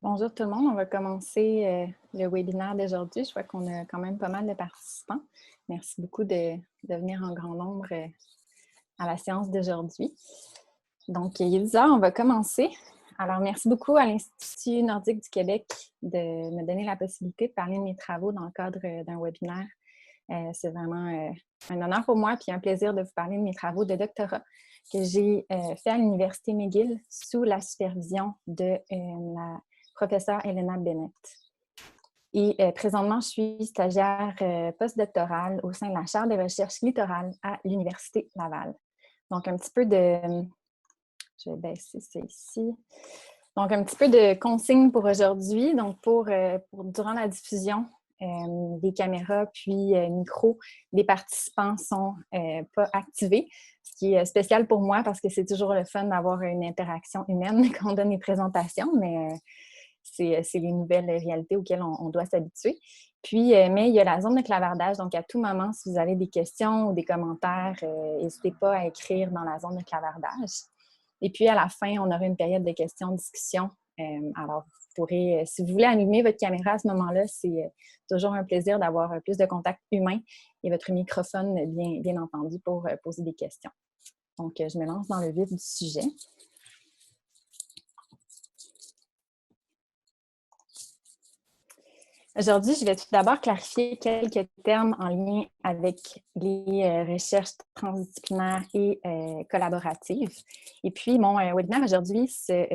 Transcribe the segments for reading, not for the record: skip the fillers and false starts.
Bonjour tout le monde, on va commencer le webinaire d'aujourd'hui. Je vois qu'on a quand même pas mal de participants. Merci beaucoup de venir en grand nombre à la séance d'aujourd'hui. Donc, il est 10 heures, on va commencer. Alors, merci beaucoup à l'Institut nordique du Québec de me donner la possibilité de parler de mes travaux dans le cadre d'un webinaire. C'est vraiment un honneur pour moi et un plaisir de vous parler de mes travaux de doctorat que j'ai fait à l'Université McGill sous la supervision de la professeure Elena Bennett. Et présentement, je suis stagiaire postdoctorale au sein de la chaire de recherche littorale à l'Université Laval. Donc, un petit peu de... Je vais baisser ça ici. Donc, un petit peu de consignes pour aujourd'hui. Donc, pour durant la diffusion des caméras puis micros, les participants sont pas activés, ce qui est spécial pour moi parce que c'est toujours le fun d'avoir une interaction humaine quand on donne les présentations, mais c'est les nouvelles réalités auxquelles on doit s'habituer. Puis, mais il y a la zone de clavardage, donc à tout moment, si vous avez des questions ou des commentaires, n'hésitez pas à écrire dans la zone de clavardage. Et puis, à la fin, on aura une période de questions-discussions. Alors, vous pourrez, si vous voulez allumer votre caméra à ce moment-là, c'est toujours un plaisir d'avoir plus de contact humain et votre microphone, bien entendu, pour poser des questions. Donc, je me lance dans le vif du sujet. Aujourd'hui, je vais tout d'abord clarifier quelques termes en lien avec les recherches transdisciplinaires et collaboratives. Et puis, mon webinaire aujourd'hui se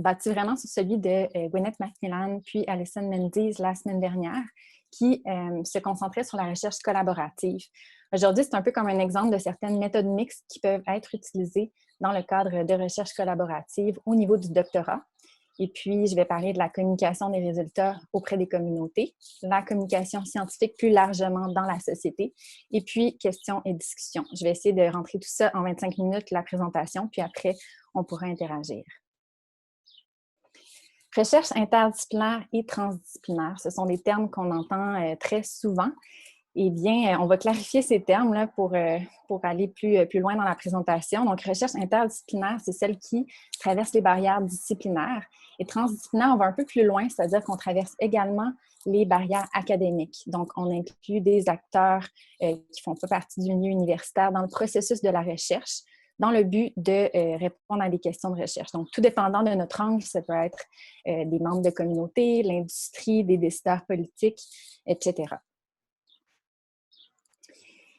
bâtit vraiment sur celui de Gwyneth Macmillan puis Alison Menzies la semaine dernière, qui se concentrait sur la recherche collaborative. Aujourd'hui, c'est un peu comme un exemple de certaines méthodes mixtes qui peuvent être utilisées dans le cadre de recherche collaborative au niveau du doctorat. Et puis, je vais parler de la communication des résultats auprès des communautés, la communication scientifique plus largement dans la société, et puis questions et discussions. Je vais essayer de rentrer tout ça en 25 minutes, la présentation, puis après, on pourra interagir. Recherche interdisciplinaire et transdisciplinaire, ce sont des termes qu'on entend très souvent. Eh bien, on va clarifier ces termes-là pour aller plus loin dans la présentation. Donc, recherche interdisciplinaire, c'est celle qui traverse les barrières disciplinaires. Et transdisciplinaire, on va un peu plus loin, c'est-à-dire qu'on traverse également les barrières académiques. Donc, on inclut des acteurs qui ne font pas partie du milieu universitaire dans le processus de la recherche, dans le but de répondre à des questions de recherche. Donc, tout dépendant de notre angle, ça peut être des membres de communauté, l'industrie, des décideurs politiques, etc.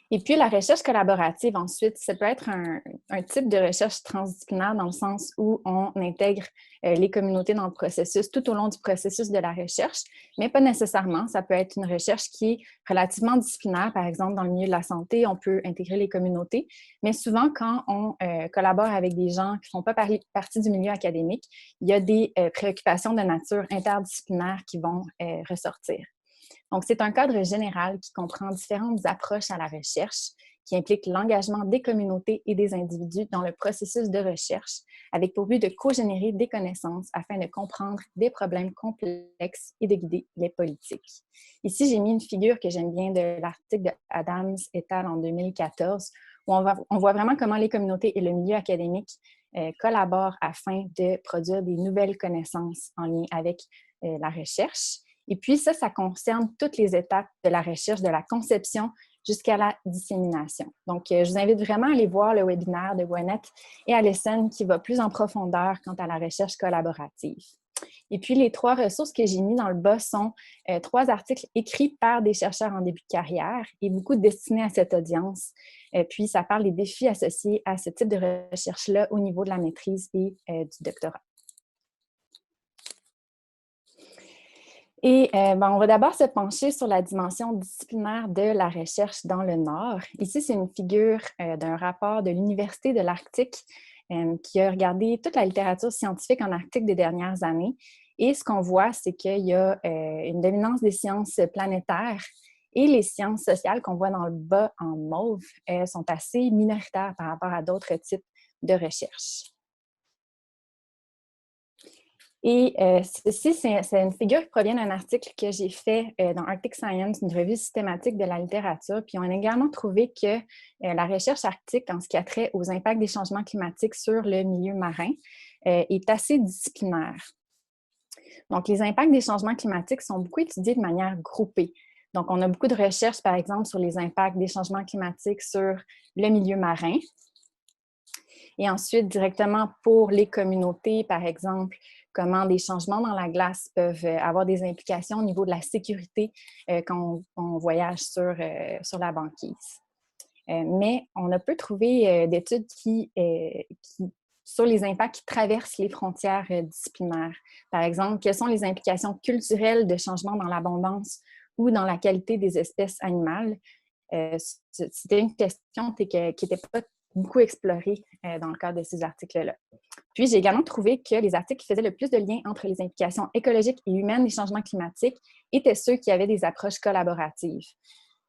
Et puis, la recherche collaborative, ensuite, ça peut être un type de recherche transdisciplinaire dans le sens où on intègre les communautés dans le processus, tout au long du processus de la recherche, mais pas nécessairement. Ça peut être une recherche qui est relativement disciplinaire. Par exemple, dans le milieu de la santé, on peut intégrer les communautés, mais souvent, quand on collabore avec des gens qui ne font pas partie du milieu académique, il y a des préoccupations de nature interdisciplinaire qui vont ressortir. Donc, c'est un cadre général qui comprend différentes approches à la recherche, qui implique l'engagement des communautés et des individus dans le processus de recherche, avec pour but de co-générer des connaissances afin de comprendre des problèmes complexes et de guider les politiques. Ici, j'ai mis une figure que j'aime bien de l'article de Adams et al. En 2014, où on voit vraiment comment les communautés et le milieu académique collaborent afin de produire des nouvelles connaissances en lien avec la recherche. Et puis ça concerne toutes les étapes de la recherche, de la conception jusqu'à la dissémination. Donc, je vous invite vraiment à aller voir le webinaire de Gwyneth et Alison qui va plus en profondeur quant à la recherche collaborative. Et puis, les 3 ressources que j'ai mis dans le bas sont 3 articles écrits par des chercheurs en début de carrière et beaucoup destinés à cette audience. Puis, ça parle des défis associés à ce type de recherche-là au niveau de la maîtrise et du doctorat. Et on va d'abord se pencher sur la dimension disciplinaire de la recherche dans le Nord. Ici, c'est une figure d'un rapport de l'Université de l'Arctique qui a regardé toute la littérature scientifique en Arctique des dernières années. Et ce qu'on voit, c'est qu'il y a une dominance des sciences planétaires et les sciences sociales qu'on voit dans le bas en mauve sont assez minoritaires par rapport à d'autres types de recherche. Et ceci, c'est une figure qui provient d'un article que j'ai fait dans Arctic Science, une revue systématique de la littérature. Puis on a également trouvé que la recherche arctique, en ce qui a trait aux impacts des changements climatiques sur le milieu marin, est assez disciplinaire. Donc, les impacts des changements climatiques sont beaucoup étudiés de manière groupée. Donc, on a beaucoup de recherches, par exemple, sur les impacts des changements climatiques sur le milieu marin. Et ensuite, directement pour les communautés, par exemple, comment des changements dans la glace peuvent avoir des implications au niveau de la sécurité quand on voyage sur la banquise. Mais on a peu trouvé d'études sur les impacts qui traversent les frontières disciplinaires. Par exemple, quelles sont les implications culturelles de changements dans l'abondance ou dans la qualité des espèces animales? C'était une question qui n'était pas beaucoup explorée dans le cadre de ces articles-là. Puis, j'ai également trouvé que les articles qui faisaient le plus de liens entre les implications écologiques et humaines des changements climatiques étaient ceux qui avaient des approches collaboratives.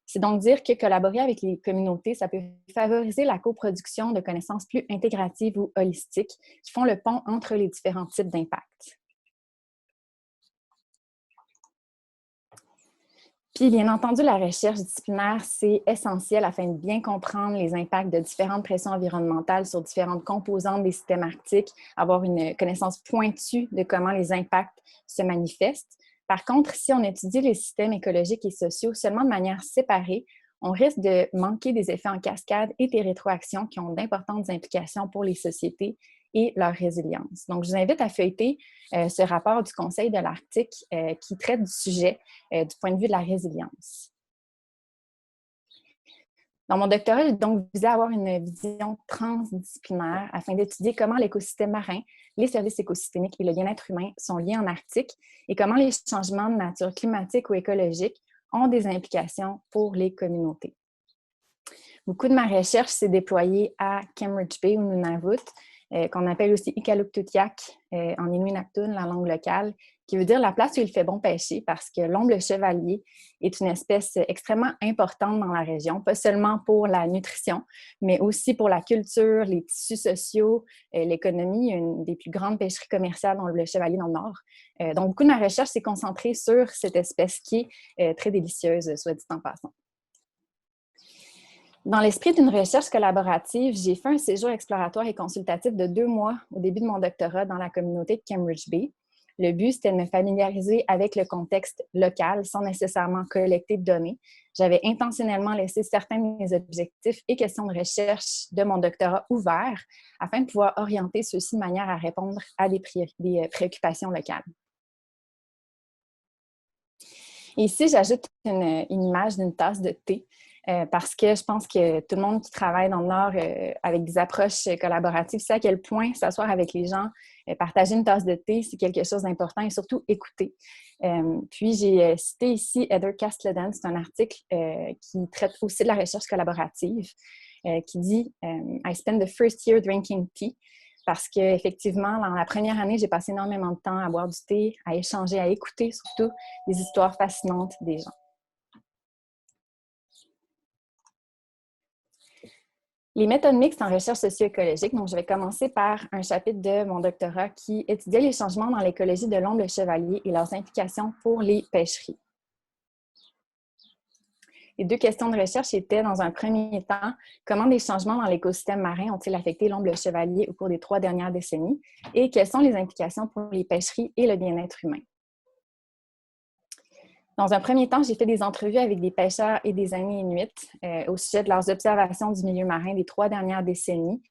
C'est donc dire que collaborer avec les communautés, ça peut favoriser la coproduction de connaissances plus intégratives ou holistiques qui font le pont entre les différents types d'impacts. Puis, bien entendu, la recherche disciplinaire, c'est essentiel afin de bien comprendre les impacts de différentes pressions environnementales sur différentes composantes des systèmes arctiques, avoir une connaissance pointue de comment les impacts se manifestent. Par contre, si on étudie les systèmes écologiques et sociaux seulement de manière séparée, on risque de manquer des effets en cascade et des rétroactions qui ont d'importantes implications pour les sociétés et leur résilience. Donc, je vous invite à feuilleter ce rapport du Conseil de l'Arctique qui traite du sujet du point de vue de la résilience. Dans mon doctorat, j'ai donc visé à avoir une vision transdisciplinaire afin d'étudier comment l'écosystème marin, les services écosystémiques et le bien-être humain sont liés en Arctique et comment les changements de nature climatique ou écologique ont des implications pour les communautés. Beaucoup de ma recherche s'est déployée à Cambridge Bay ou Nunavut, qu'on appelle aussi Iqaluktutiaq en Inuit-Naktun, la langue locale, qui veut dire la place où il fait bon pêcher, parce que l'omble chevalier est une espèce extrêmement importante dans la région, pas seulement pour la nutrition, mais aussi pour la culture, les tissus sociaux, l'économie, une des plus grandes pêcheries commerciales d'omble chevalier dans le Nord. Donc, beaucoup de ma recherche s'est concentrée sur cette espèce qui est très délicieuse, soit dit en passant. Dans l'esprit d'une recherche collaborative, j'ai fait un séjour exploratoire et consultatif de 2 mois au début de mon doctorat dans la communauté de Cambridge Bay. Le but, c'était de me familiariser avec le contexte local sans nécessairement collecter de données. J'avais intentionnellement laissé certains de mes objectifs et questions de recherche de mon doctorat ouverts afin de pouvoir orienter ceux-ci de manière à répondre à des préoccupations locales. Et ici, j'ajoute une image d'une tasse de thé. Parce que je pense que tout le monde qui travaille dans le Nord avec des approches collaboratives sait à quel point s'asseoir avec les gens, partager une tasse de thé, c'est quelque chose d'important et surtout écouter. Puis j'ai cité ici Heather Castleden, c'est un article qui traite aussi de la recherche collaborative, qui dit « I spent the first year drinking tea ». Parce qu'effectivement, dans la première année, j'ai passé énormément de temps à boire du thé, à échanger, à écouter surtout les histoires fascinantes des gens. Les méthodes mixtes en recherche socio-écologique, donc je vais commencer par un chapitre de mon doctorat qui étudiait les changements dans l'écologie de l'omble chevalier et leurs implications pour les pêcheries. Les 2 questions de recherche étaient, dans un premier temps, comment des changements dans l'écosystème marin ont-ils affecté l'omble chevalier au cours des 3 dernières décennies et quelles sont les implications pour les pêcheries et le bien-être humain. Dans un premier temps, j'ai fait des entrevues avec des pêcheurs et des amis inuits au sujet de leurs observations du milieu marin des 3 dernières décennies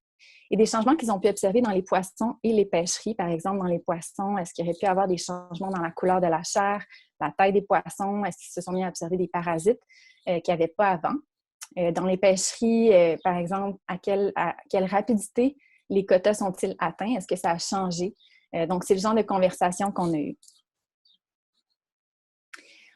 et des changements qu'ils ont pu observer dans les poissons et les pêcheries. Par exemple, dans les poissons, est-ce qu'il y aurait pu avoir des changements dans la couleur de la chair, la taille des poissons? Est-ce qu'ils se sont mis à observer des parasites qu'il n'y avait pas avant? Dans les pêcheries, par exemple, à quelle rapidité les quotas sont-ils atteints? Est-ce que ça a changé? Donc, c'est le genre de conversation qu'on a eu.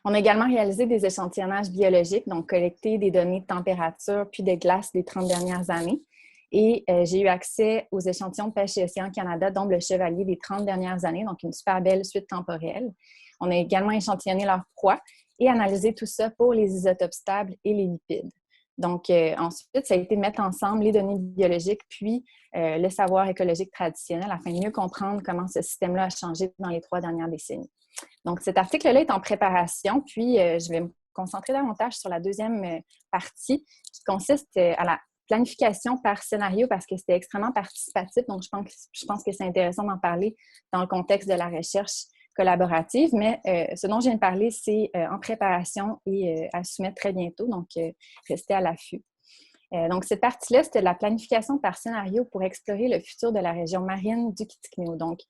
On a également réalisé des échantillonnages biologiques, donc collecté des données de température puis de glace des 30 dernières années. Et j'ai eu accès aux échantillons de pêche et Océan Canada, dont le chevalier des 30 dernières années, donc une super belle suite temporelle. On a également échantillonné leur proie et analysé tout ça pour les isotopes stables et les lipides. Donc, ensuite, ça a été de mettre ensemble les données biologiques puis le savoir écologique traditionnel afin de mieux comprendre comment ce système-là a changé dans les 3 dernières décennies. Donc, cet article-là est en préparation, puis je vais me concentrer davantage sur la deuxième partie qui consiste à la planification par scénario parce que c'était extrêmement participatif. Donc, je pense que c'est intéressant d'en parler dans le contexte de la recherche collaborative, mais ce dont je viens de parler, c'est en préparation et à soumettre très bientôt, donc restez à l'affût. Donc, cette partie-là, c'était la planification par scénario pour explorer le futur de la région marine du Kitikméo. Donc,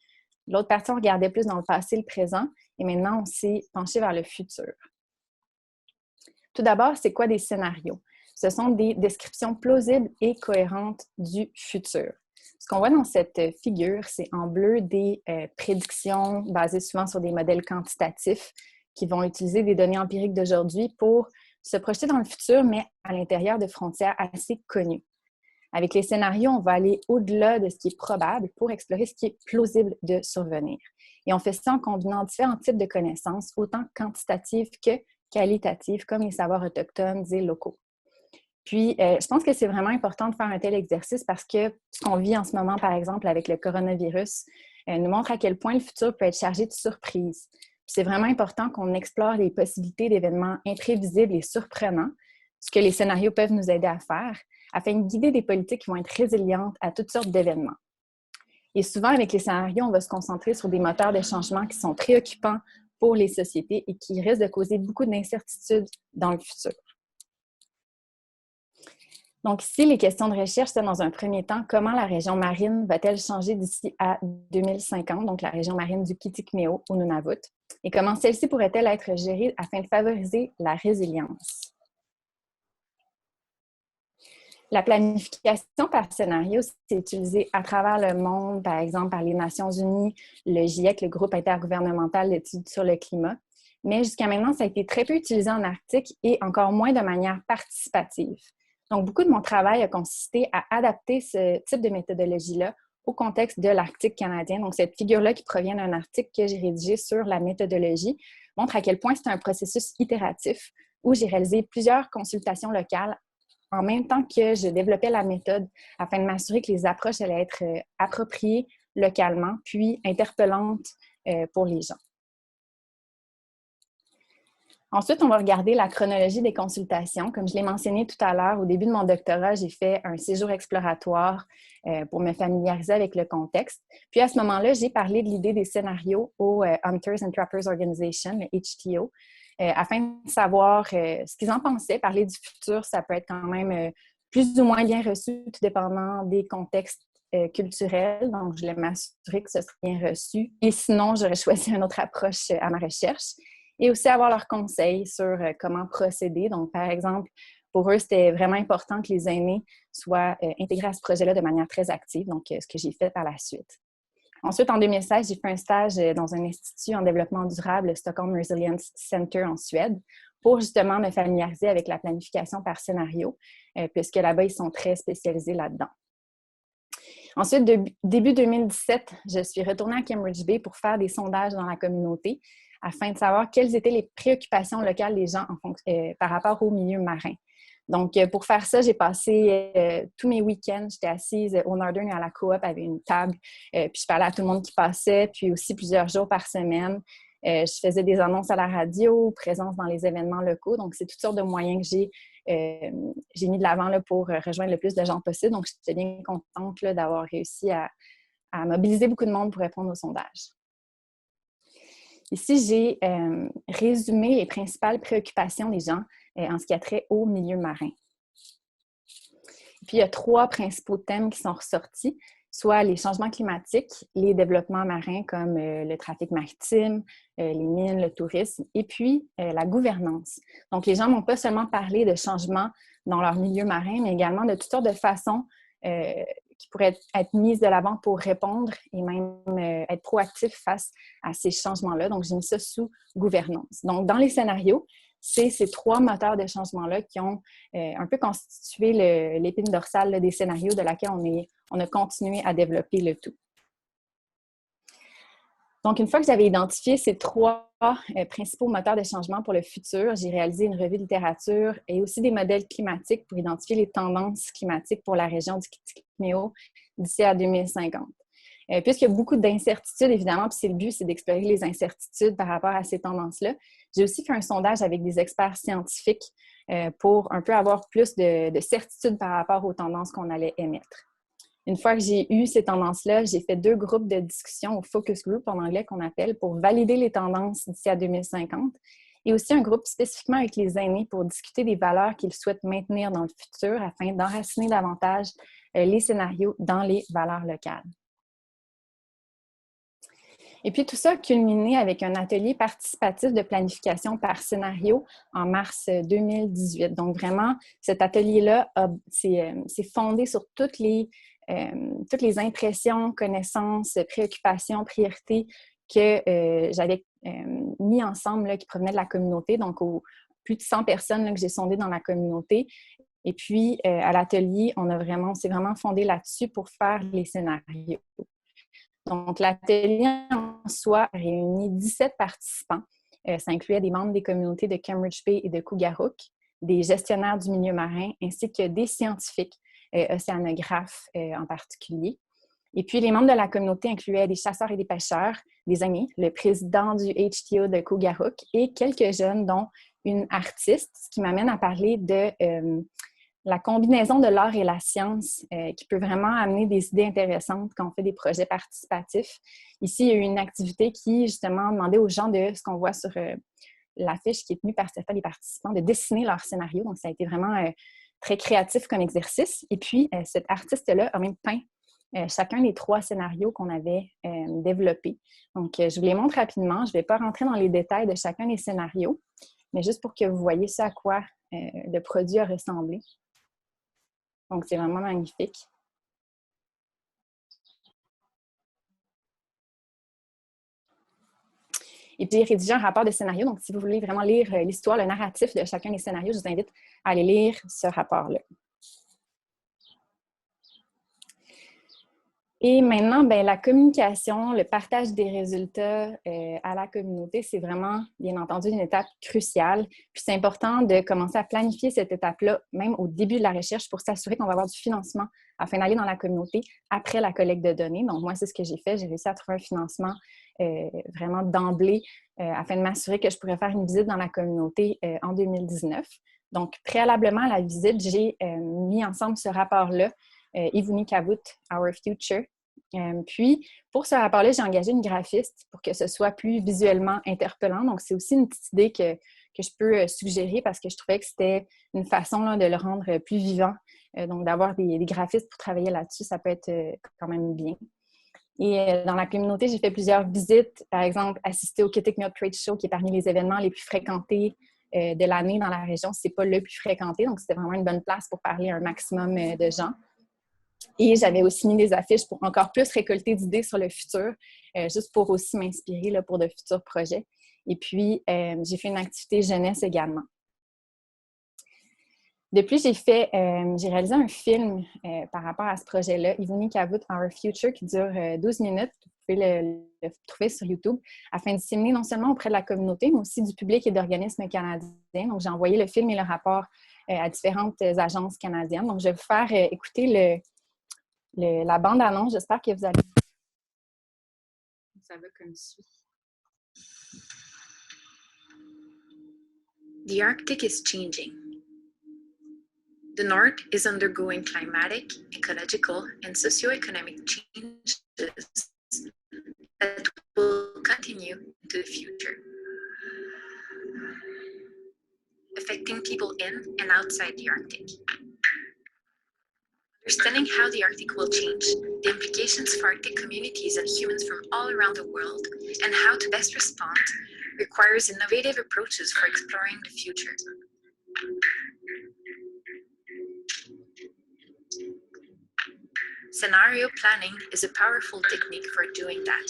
l'autre partie, on regardait plus dans le passé, le présent, et maintenant, on s'est penché vers le futur. Tout d'abord, c'est quoi des scénarios? Ce sont des descriptions plausibles et cohérentes du futur. Ce qu'on voit dans cette figure, c'est en bleu des prédictions basées souvent sur des modèles quantitatifs qui vont utiliser des données empiriques d'aujourd'hui pour se projeter dans le futur, mais à l'intérieur de frontières assez connues. Avec les scénarios, on va aller au-delà de ce qui est probable pour explorer ce qui est plausible de survenir. Et on fait ça en combinant différents types de connaissances, autant quantitatives que qualitatives, comme les savoirs autochtones et locaux. Puis, je pense que c'est vraiment important de faire un tel exercice parce que ce qu'on vit en ce moment, par exemple, avec le coronavirus, nous montre à quel point le futur peut être chargé de surprises. C'est vraiment important qu'on explore les possibilités d'événements imprévisibles et surprenants, ce que les scénarios peuvent nous aider à faire, afin de guider des politiques qui vont être résilientes à toutes sortes d'événements. Et souvent, avec les scénarios, on va se concentrer sur des moteurs de changement qui sont préoccupants pour les sociétés et qui risquent de causer beaucoup d'incertitudes dans le futur. Donc ici, les questions de recherche, c'est dans un premier temps, comment la région marine va-t-elle changer d'ici à 2050, donc la région marine du Kitikméo au Nunavut, et comment celle-ci pourrait-elle être gérée afin de favoriser la résilience. La planification par scénario, c'est utilisé à travers le monde, par exemple par les Nations unies, le GIEC, le groupe intergouvernemental d'études sur le climat. Mais jusqu'à maintenant, ça a été très peu utilisé en Arctique et encore moins de manière participative. Donc, beaucoup de mon travail a consisté à adapter ce type de méthodologie-là au contexte de l'Arctique canadien. Donc, cette figure-là qui provient d'un article que j'ai rédigé sur la méthodologie montre à quel point c'est un processus itératif où j'ai réalisé plusieurs consultations locales en même temps que je développais la méthode afin de m'assurer que les approches allaient être appropriées localement, puis interpellantes pour les gens. Ensuite, on va regarder la chronologie des consultations. Comme je l'ai mentionné tout à l'heure, au début de mon doctorat, j'ai fait un séjour exploratoire pour me familiariser avec le contexte. Puis à ce moment-là, j'ai parlé de l'idée des scénarios au Hunters and Trappers Organization, le HTO, afin de savoir ce qu'ils en pensaient. Parler du futur, ça peut être quand même plus ou moins bien reçu, tout dépendant des contextes culturels. Donc, je voulais m'assurer que ce serait bien reçu. Et sinon, j'aurais choisi une autre approche à ma recherche. Et aussi avoir leurs conseils sur comment procéder. Donc, par exemple, pour eux, c'était vraiment important que les aînés soient intégrés à ce projet-là de manière très active, donc ce que j'ai fait par la suite. Ensuite, en 2016, j'ai fait un stage dans un institut en développement durable, le Stockholm Resilience Center en Suède, pour justement me familiariser avec la planification par scénario, puisque là-bas, ils sont très spécialisés là-dedans. Ensuite, début 2017, je suis retournée à Cambridge Bay pour faire des sondages dans la communauté afin de savoir quelles étaient les préoccupations locales des gens par rapport au milieu marin. Donc, pour faire ça, j'ai passé tous mes week-ends, j'étais assise au Northern à la coop avec une table, puis je parlais à tout le monde qui passait, puis aussi plusieurs jours par semaine. Je faisais des annonces à la radio, présence dans les événements locaux. Donc, c'est toutes sortes de moyens que j'ai mis de l'avant là, pour rejoindre le plus de gens possible. Donc, j'étais bien contente là, d'avoir réussi à mobiliser beaucoup de monde pour répondre au sondage. Ici, j'ai résumé les principales préoccupations des gens en ce qui a trait au milieu marin. Puis, il y a 3 principaux thèmes qui sont ressortis, soit les changements climatiques, les développements marins comme le trafic maritime, les mines, le tourisme, et puis la gouvernance. Donc, les gens n'ont pas seulement parlé de changements dans leur milieu marin, mais également de toutes sortes de façons qui pourraient être mises de l'avant pour répondre et même être proactifs face à ces changements-là. Donc, j'ai mis ça sous gouvernance. Donc, dans les scénarios, c'est ces 3 moteurs de changement-là qui ont un peu constitué l'épine dorsale là, des scénarios de laquelle on a continué à développer le tout. Donc, une fois que j'avais identifié ces 3 principaux moteurs de changement pour le futur, j'ai réalisé une revue de littérature et aussi des modèles climatiques pour identifier les tendances climatiques pour la région du Kitikméo d'ici à 2050. Puisqu'il y a beaucoup d'incertitudes, évidemment, puis c'est le but, c'est d'explorer les incertitudes par rapport à ces tendances-là. J'ai aussi fait un sondage avec des experts scientifiques pour un peu avoir plus de certitude par rapport aux tendances qu'on allait émettre. Une fois que j'ai eu ces tendances-là, j'ai fait 2 groupes de discussion au focus group en anglais qu'on appelle pour valider les tendances d'ici à 2050 et aussi un groupe spécifiquement avec les aînés pour discuter des valeurs qu'ils souhaitent maintenir dans le futur afin d'enraciner davantage les scénarios dans les valeurs locales. Et puis tout ça a culminé avec un atelier participatif de planification par scénario en mars 2018. Donc vraiment, cet atelier-là, c'est fondé sur toutes les impressions, connaissances, préoccupations, priorités que j'avais mis ensemble, là, qui provenaient de la communauté, donc aux plus de 100 personnes là, que j'ai sondées dans la communauté. Et puis, à l'atelier, on s'est vraiment fondé là-dessus pour faire les scénarios. Donc, l'atelier en soi réunit 17 participants. Ça incluait des membres des communautés de Cambridge Bay et de Cougarook, des gestionnaires du milieu marin, ainsi que des scientifiques, océanographes en particulier. Et puis, les membres de la communauté incluaient des chasseurs et des pêcheurs, des amis, le président du HTO de Cougarook et quelques jeunes, dont une artiste, ce qui m'amène à parler de la combinaison de l'art et la science qui peut vraiment amener des idées intéressantes quand on fait des projets participatifs. Ici, il y a eu une activité qui, justement, demandait aux gens de ce qu'on voit sur l'affiche qui est tenue par certains des participants, de dessiner leur scénario. Donc, ça a été vraiment très créatif comme exercice. Et puis, cette artiste-là a même peint chacun des 3 scénarios qu'on avait développés. Donc, je vous les montre rapidement. Je ne vais pas rentrer dans les détails de chacun des scénarios, mais juste pour que vous voyez ce à quoi le produit a ressemblé. Donc, c'est vraiment magnifique. Et puis, j'ai rédigé un rapport de scénario. Donc, si vous voulez vraiment lire l'histoire, le narratif de chacun des scénarios, je vous invite à aller lire ce rapport-là. Et maintenant, bien, la communication, le partage des résultats à la communauté, c'est vraiment, bien entendu, une étape cruciale. Puis c'est important de commencer à planifier cette étape-là, même au début de la recherche, pour s'assurer qu'on va avoir du financement afin d'aller dans la communauté après la collecte de données. Donc, moi, c'est ce que j'ai fait. J'ai réussi à trouver un financement vraiment d'emblée afin de m'assurer que je pourrais faire une visite dans la communauté en 2019. Donc, préalablement à la visite, j'ai mis ensemble ce rapport-là, Ivuni Kavut, Our Future. Puis, pour ce rapport-là, j'ai engagé une graphiste pour que ce soit plus visuellement interpellant. Donc, c'est aussi une petite idée que je peux suggérer parce que je trouvais que c'était une façon là, de le rendre plus vivant. Donc, d'avoir des graphistes pour travailler là-dessus, ça peut être quand même bien. Et dans la communauté, j'ai fait plusieurs visites. Par exemple, assister au Kitikmeot Trade Show, qui est parmi les événements les plus fréquentés de l'année dans la région. Ce n'est pas le plus fréquenté, donc c'était vraiment une bonne place pour parler à un maximum de gens. Et j'avais aussi mis des affiches pour encore plus récolter d'idées sur le futur, juste pour aussi m'inspirer là, pour de futurs projets. Et puis, j'ai fait une activité jeunesse également. Depuis, j'ai réalisé un film par rapport à ce projet-là, Ivuni Kavut, Our Future, qui dure 12 minutes. Vous pouvez le trouver sur YouTube, afin de disséminer non seulement auprès de la communauté, mais aussi du public et d'organismes canadiens. Donc, j'ai envoyé le film et le rapport à différentes agences canadiennes. Donc, je vais vous faire écouter la bande-annonce. J'espère que vous allez... Ça va comme suit. The Arctic is changing. The North is undergoing climatic, ecological, and socioeconomic changes that will continue into the future, affecting people in and outside the Arctic. Understanding how the Arctic will change, the implications for Arctic communities and humans from all around the world, and how to best respond requires innovative approaches for exploring the future. Scenario planning is a powerful technique for doing that.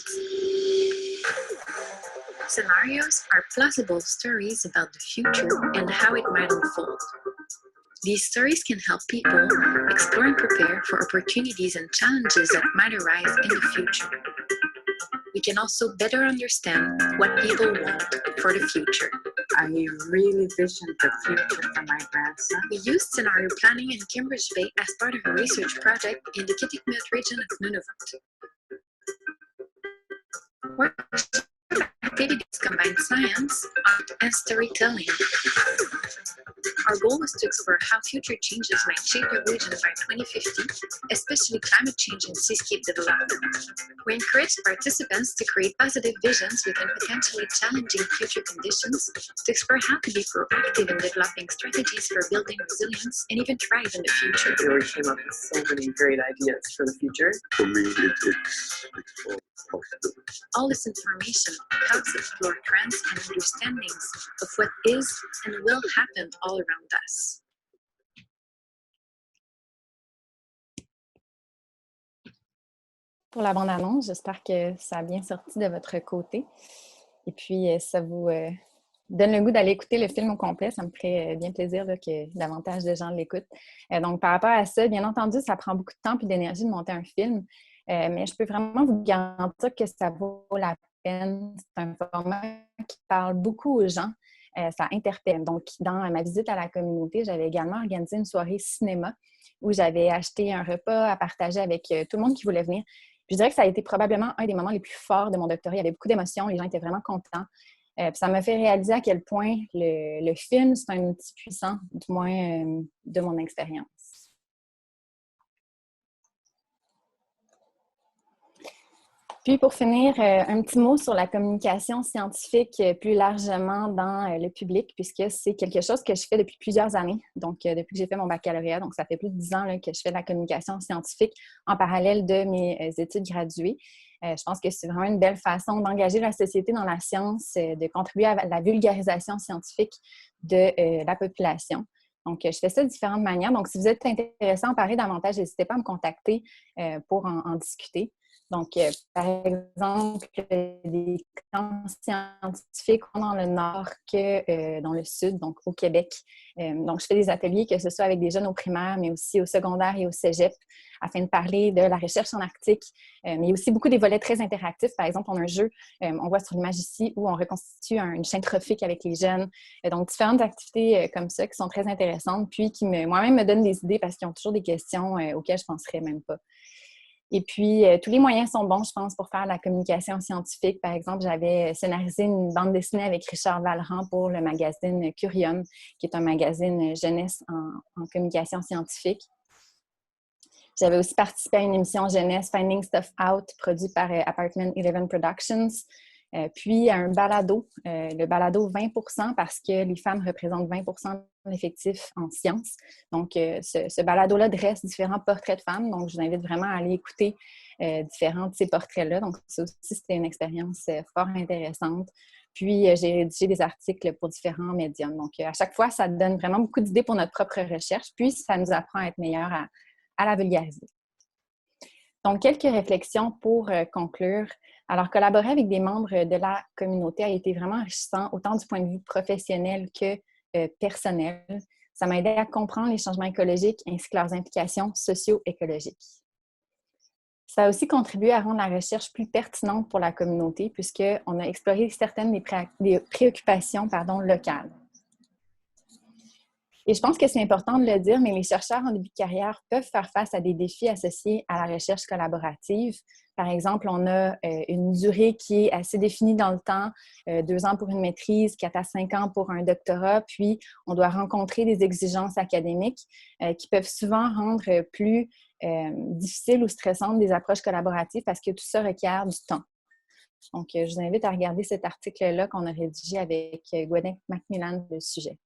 Scenarios are plausible stories about the future and how it might unfold. These stories can help people explore and prepare for opportunities and challenges that might arise in the future. We can also better understand what people want for the future. I really visioned the future for my grandson. We used scenario planning in Cambridge Bay as part of a research project in the Kitikmeot region of Nunavut. Workshop activities combine science, art, and storytelling. Our goal was to explore how future changes might shape the region by 2050, especially climate change and seascape development. We encouraged participants to create positive visions within potentially challenging future conditions, to explore how to be proactive in developing strategies for building resilience and even thrive in the future. We already came up with so many great ideas for the future. For me, it's all possible. All this information helps explore trends and understandings of what is and will happen all around us. Pour la bande-annonce, j'espère que ça a bien sorti de votre côté. Et puis, ça vous donne le goût d'aller écouter le film au complet. Ça me ferait bien plaisir là, que davantage de gens l'écoutent. Donc, par rapport à ça, bien entendu, ça prend beaucoup de temps et d'énergie de monter un film. Mais je peux vraiment vous garantir que ça vaut la peine. C'est un format qui parle beaucoup aux gens. Ça interpelle. Donc, dans ma visite à la communauté, j'avais également organisé une soirée cinéma où j'avais acheté un repas à partager avec tout le monde qui voulait venir. Puis je dirais que ça a été probablement un des moments les plus forts de mon doctorat. Il y avait beaucoup d'émotions, les gens étaient vraiment contents. Puis ça m'a fait réaliser à quel point le film, c'est un outil puissant, du moins de mon expérience. Puis pour finir, un petit mot sur la communication scientifique plus largement dans le public, puisque c'est quelque chose que je fais depuis plusieurs années, donc depuis que j'ai fait mon baccalauréat, donc ça fait plus de 10 ans là, que je fais de la communication scientifique en parallèle de mes études graduées. Je pense que c'est vraiment une belle façon d'engager la société dans la science, de contribuer à la vulgarisation scientifique de la population. Donc, je fais ça de différentes manières. Donc, si vous êtes intéressé à en parler davantage, n'hésitez pas à me contacter pour en discuter. Donc, par exemple, des camps scientifiques dans le nord que dans le sud, donc au Québec. Donc, je fais des ateliers, que ce soit avec des jeunes au primaire, mais aussi au secondaire et au cégep, afin de parler de la recherche en Arctique. Mais il y a aussi beaucoup des volets très interactifs. Par exemple, on a un jeu, on voit sur l'image ici, où on reconstitue une chaîne trophique avec les jeunes. Donc, différentes activités comme ça qui sont très intéressantes, puis qui moi-même me donnent des idées parce qu'ils ont toujours des questions auxquelles je ne penserais même pas. Et puis, tous les moyens sont bons, je pense, pour faire la communication scientifique. Par exemple, j'avais scénarisé une bande dessinée avec Richard Vallerand pour le magazine Curium, qui est un magazine jeunesse en communication scientifique. J'avais aussi participé à une émission jeunesse, Finding Stuff Out, produite par Apartment 11 Productions. Puis un balado, le balado 20% parce que les femmes représentent 20% de l'effectif en sciences. Donc, ce balado-là dresse différents portraits de femmes. Donc, je vous invite vraiment à aller écouter différents de ces portraits-là. Donc, ça aussi, c'était une expérience fort intéressante. Puis, j'ai rédigé des articles pour différents médiums. Donc, à chaque fois, ça donne vraiment beaucoup d'idées pour notre propre recherche. Puis, ça nous apprend à être meilleurs à la vulgariser. Donc, quelques réflexions pour conclure. Alors, collaborer avec des membres de la communauté a été vraiment enrichissant, autant du point de vue professionnel que personnel. Ça m'a aidé à comprendre les changements écologiques ainsi que leurs implications socio-écologiques. Ça a aussi contribué à rendre la recherche plus pertinente pour la communauté puisqu'on a exploré certaines des préoccupations locales. Et je pense que c'est important de le dire, mais les chercheurs en début de carrière peuvent faire face à des défis associés à la recherche collaborative. Par exemple, on a une durée qui est assez définie dans le temps, 2 ans pour une maîtrise, 4 à 5 ans pour un doctorat, puis on doit rencontrer des exigences académiques qui peuvent souvent rendre plus difficiles ou stressantes des approches collaboratives parce que tout ça requiert du temps. Donc, je vous invite à regarder cet article-là qu'on a rédigé avec Gwyneth Macmillan sur le sujet.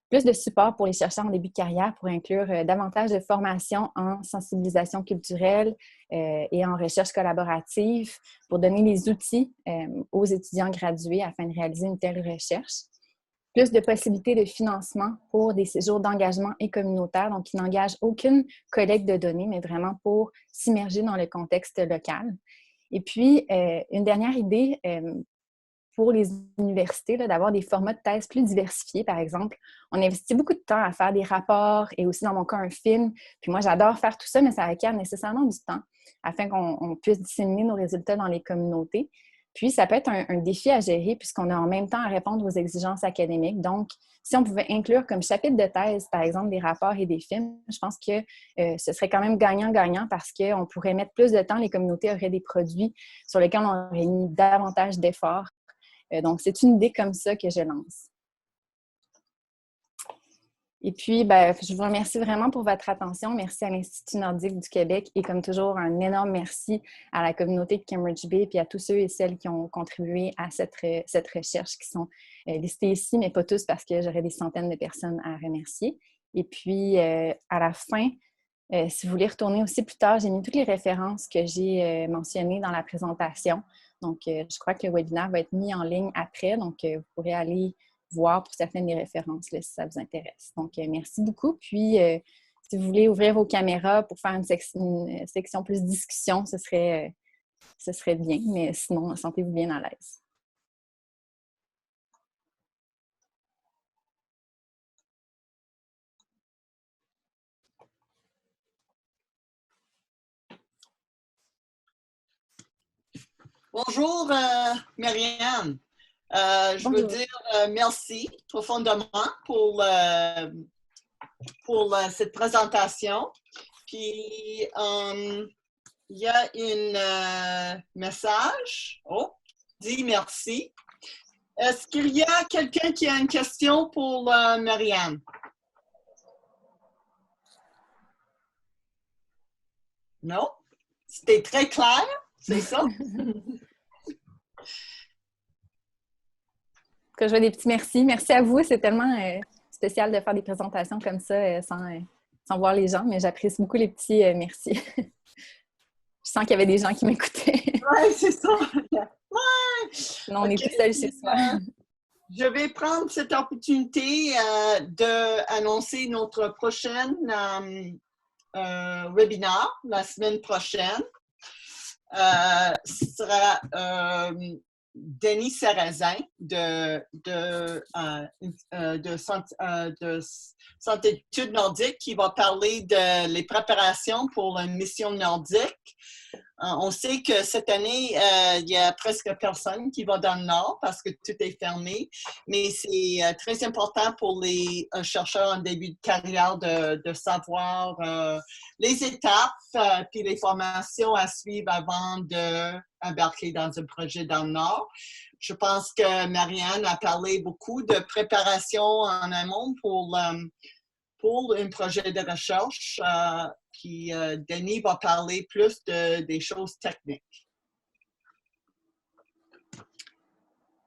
Plus de support pour les chercheurs en début de carrière pour inclure davantage de formation en sensibilisation culturelle et en recherche collaborative pour donner les outils aux étudiants gradués afin de réaliser une telle recherche. Plus de possibilités de financement pour des séjours d'engagement et communautaire, donc qui n'engagent aucune collecte de données, mais vraiment pour s'immerger dans le contexte local. Et puis, une dernière idée, pour les universités, d'avoir des formats de thèse plus diversifiés, par exemple. On investit beaucoup de temps à faire des rapports et aussi, dans mon cas, un film. Puis moi, j'adore faire tout ça, mais ça requiert nécessairement du temps afin qu'on puisse disséminer nos résultats dans les communautés. Puis, ça peut être un défi à gérer puisqu'on a en même temps à répondre aux exigences académiques. Donc, si on pouvait inclure comme chapitre de thèse, par exemple, des rapports et des films, je pense que ce serait quand même gagnant-gagnant parce qu'on pourrait mettre plus de temps, les communautés auraient des produits sur lesquels on aurait mis davantage d'efforts. Donc, c'est une idée comme ça que je lance. Et puis, ben, je vous remercie vraiment pour votre attention. Merci à l'Institut nordique du Québec et comme toujours, un énorme merci à la communauté de Cambridge Bay et à tous ceux et celles qui ont contribué à cette recherche qui sont listés ici, mais pas tous parce que j'aurais des centaines de personnes à remercier. Et puis, à la fin, si vous voulez retourner aussi plus tard, j'ai mis toutes les références que j'ai mentionnées dans la présentation. Donc, je crois que le webinaire va être mis en ligne après. Donc, vous pourrez aller voir pour certaines des références là, si ça vous intéresse. Donc, merci beaucoup. Puis, si vous voulez ouvrir vos caméras pour faire une section plus discussion, ce serait bien. Mais sinon, sentez-vous bien à l'aise. Bonjour, Marianne. Je veux dire merci profondément pour cette présentation. Puis, il y a un message. Oh, dis merci. Est-ce qu'il y a quelqu'un qui a une question pour Marianne? Non? C'était très clair, c'est ça? Que je veux des petits merci. Merci à vous. C'est tellement spécial de faire des présentations comme ça sans voir les gens, mais j'apprécie beaucoup les petits merci. Je sens qu'il y avait des gens qui m'écoutaient. Oui, c'est ça. Ouais. Non, on est tout seul chez soi. Je vais prendre cette opportunité d'annoncer notre prochaine webinaire la semaine prochaine. Ce sera Denis Sarrazin de Santé études nordiques qui va parler des préparations pour une mission nordique. On sait que cette année, il y a presque personne qui va dans le Nord parce que tout est fermé, mais c'est très important pour les chercheurs en début de carrière de savoir les étapes puis les formations à suivre avant d'embarquer dans un projet dans le Nord. Je pense que Marianne a parlé beaucoup de préparation en amont pour un projet de recherche. Puis Denis va parler plus des choses techniques.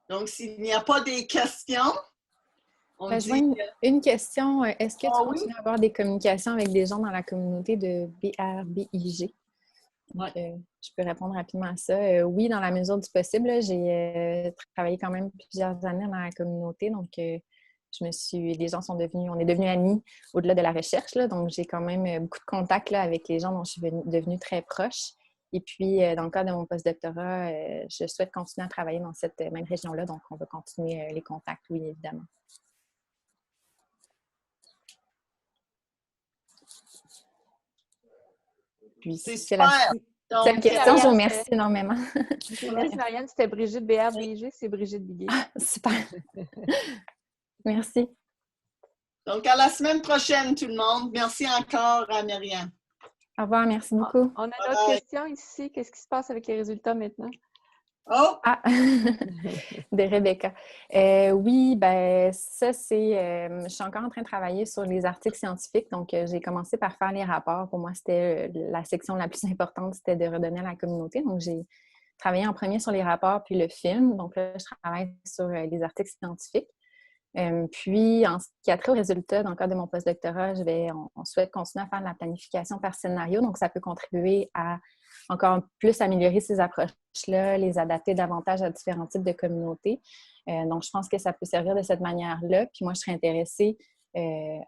Donc, s'il n'y a pas des questions, je vois une question. Est-ce que tu continues à avoir des communications avec des gens dans la communauté de BRBIG? Donc, je peux répondre rapidement à ça. Oui, dans la mesure du possible. J'ai travaillé quand même plusieurs années dans la communauté, donc les gens on est devenus amis au-delà de la recherche, là, donc j'ai quand même beaucoup de contacts là, avec les gens dont je suis devenue très proche. Et puis, dans le cadre de mon postdoctorat, je souhaite continuer à travailler dans cette même région-là, donc on va continuer les contacts, oui, évidemment. Puis, c'est la seule question, je vous remercie énormément. Merci Marianne, c'était Brigitte BRBIG, c'est Brigitte Biguet. Super! Merci. Donc, à la semaine prochaine, tout le monde. Merci encore à Marianne. Au revoir, merci beaucoup. On a une autre question ici. Qu'est-ce qui se passe avec les résultats maintenant? Oh! Ah! De Rebecca. Oui, ben ça, je suis encore en train de travailler sur les articles scientifiques. Donc, j'ai commencé par faire les rapports. Pour moi, c'était la section la plus importante, c'était de redonner à la communauté. Donc, j'ai travaillé en premier sur les rapports, puis le film. Donc, là, je travaille sur les articles scientifiques. Puis, en ce qui a trait aux résultats, dans le cadre de mon postdoctorat, on souhaite continuer à faire de la planification par scénario. Donc, ça peut contribuer à encore plus améliorer ces approches-là, les adapter davantage à différents types de communautés. Donc, je pense que ça peut servir de cette manière-là. Puis moi, je serais intéressée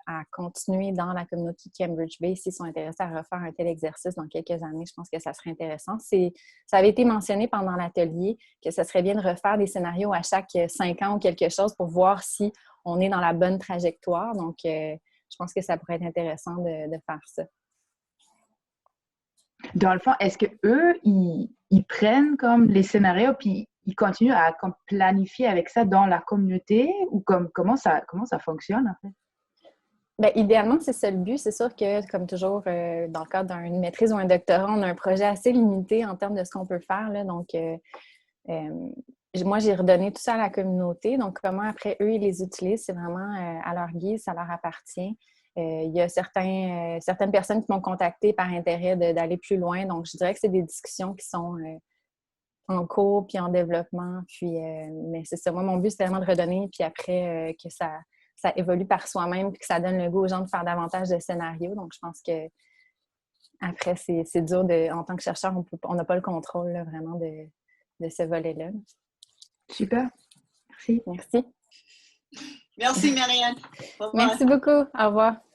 à continuer dans la communauté Cambridge Bay s'ils sont intéressés à refaire un tel exercice dans quelques années. Je pense que ça serait intéressant. Ça avait été mentionné pendant l'atelier que ça serait bien de refaire des scénarios à chaque 5 ans ou quelque chose pour voir si on est dans la bonne trajectoire. Donc, je pense que ça pourrait être intéressant de faire ça. Dans le fond, est-ce qu'eux, ils prennent comme les scénarios puis ils continuent à comme, planifier avec ça dans la communauté ou comment ça fonctionne en fait? Bien, idéalement, c'est ça le but. C'est sûr que, comme toujours, dans le cadre d'une maîtrise ou un doctorat, on a un projet assez limité en termes de ce qu'on peut faire. Là, donc, moi, j'ai redonné tout ça à la communauté. Donc, comment après, eux, ils les utilisent, c'est vraiment à leur guise, ça leur appartient. Il y a certaines personnes qui m'ont contacté par intérêt d'aller plus loin. Donc, je dirais que c'est des discussions qui sont en cours puis en développement. Puis, mais c'est ça. Moi, mon but, c'est vraiment de redonner. Puis après, que ça évolue par soi-même puis que ça donne le goût aux gens de faire davantage de scénarios. Donc, je pense que après, c'est dur en tant que chercheur, on n'a pas le contrôle là, vraiment de ce volet-là. Super. Merci. Merci. Merci, Marianne. Au revoir. Merci beaucoup. Au revoir.